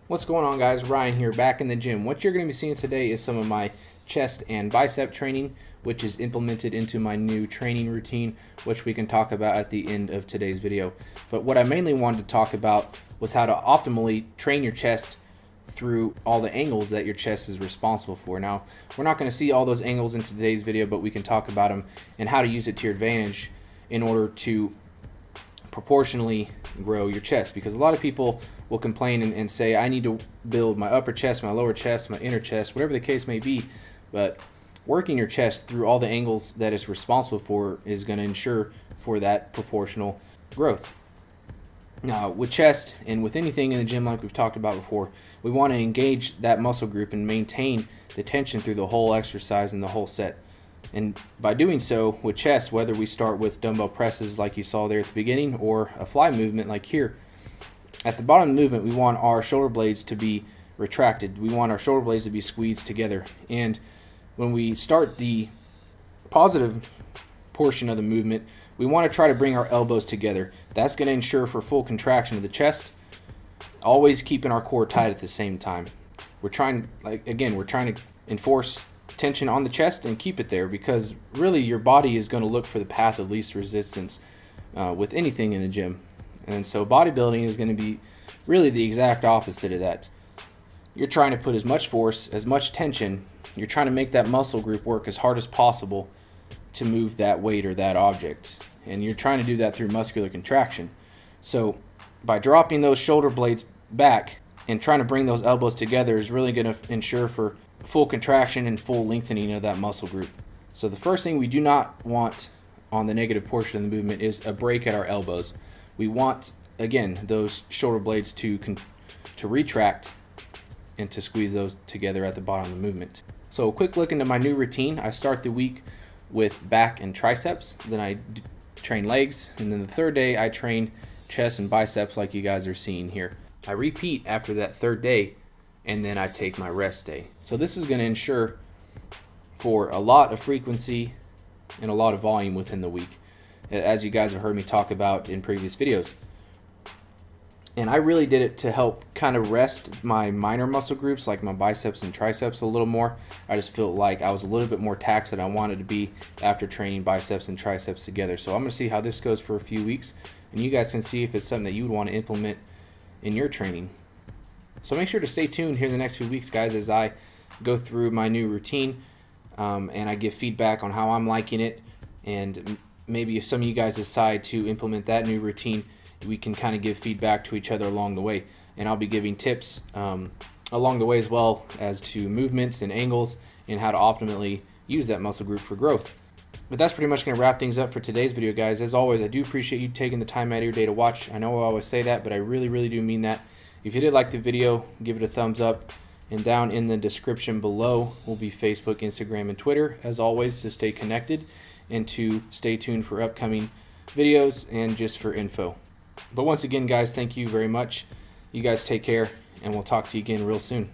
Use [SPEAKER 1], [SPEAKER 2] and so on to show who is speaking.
[SPEAKER 1] What's going on, guys? Ryan here, back in the gym. What you're going to be seeing today is some of my chest and bicep training, which is implemented into my new training routine, which we can talk about at the end of today's video. But what I mainly wanted to talk about was how to optimally train your chest through all the angles that your chest is responsible for. Now, we're not going to see all those angles in today's video, but we can talk about them and how to use it to your advantage in order to proportionally grow your chest, because a lot of people will complain and say, I need to build my upper chest, my lower chest, my inner chest, whatever the case may be. But working your chest through all the angles that it's responsible for is going to ensure for that proportional growth. Now, with chest and with anything in the gym, like we've talked about before, we want to engage that muscle group and maintain the tension through the whole exercise and the whole set. And by doing so with chest, whether we start with dumbbell presses like you saw there at the beginning or a fly movement like here, at the bottom of the movement we want our shoulder blades to be retracted. We want our shoulder blades to be squeezed together. And when we start the positive portion of the movement, we want to try to bring our elbows together. That's going to ensure for full contraction of the chest, always keeping our core tight at the same time. We're trying, we're trying to enforce tension on the chest and keep it there, because really your body is going to look for the path of least resistance with anything in the gym. And so bodybuilding is going to be really the exact opposite of that. You're trying to put as much force, as much tension, you're trying to make that muscle group work as hard as possible to move that weight or that object, and you're trying to do that through muscular contraction. So by dropping those shoulder blades back and trying to bring those elbows together is really going to ensure for full contraction and full lengthening of that muscle group. So the first thing we do not want on the negative portion of the movement is a break at our elbows. We want, again, those shoulder blades to retract and to squeeze those together at the bottom of the movement. So a quick look into my new routine. I start the week with back and triceps, then I train legs, and then the third day I train chest and biceps like you guys are seeing here. I repeat after that third day, and then I take my rest day. So this is going to ensure for a lot of frequency and a lot of volume within the week, as you guys have heard me talk about in previous videos. And I really did it to help kind of rest my minor muscle groups like my biceps and triceps a little more. I just felt like I was a little bit more taxed than I wanted to be after training biceps and triceps together. So I'm going to see how this goes for a few weeks, and you guys can see if it's something that you would want to implement in your training. So make sure to stay tuned here in the next few weeks, guys, as I go through my new routine and I give feedback on how I'm liking it. And maybe if some of you guys decide to implement that new routine, we can kind of give feedback to each other along the way. And I'll be giving tips along the way as well as to movements and angles and how to optimally use that muscle group for growth. But that's pretty much going to wrap things up for today's video, guys. As always, I do appreciate you taking the time out of your day to watch. I know I always say that, but I really do mean that. If you did like the video, give it a thumbs up. And down in the description below will be Facebook, Instagram, and Twitter, as always, to stay connected and to stay tuned for upcoming videos and just for info. But once again, guys, thank you very much. You guys take care, and we'll talk to you again real soon.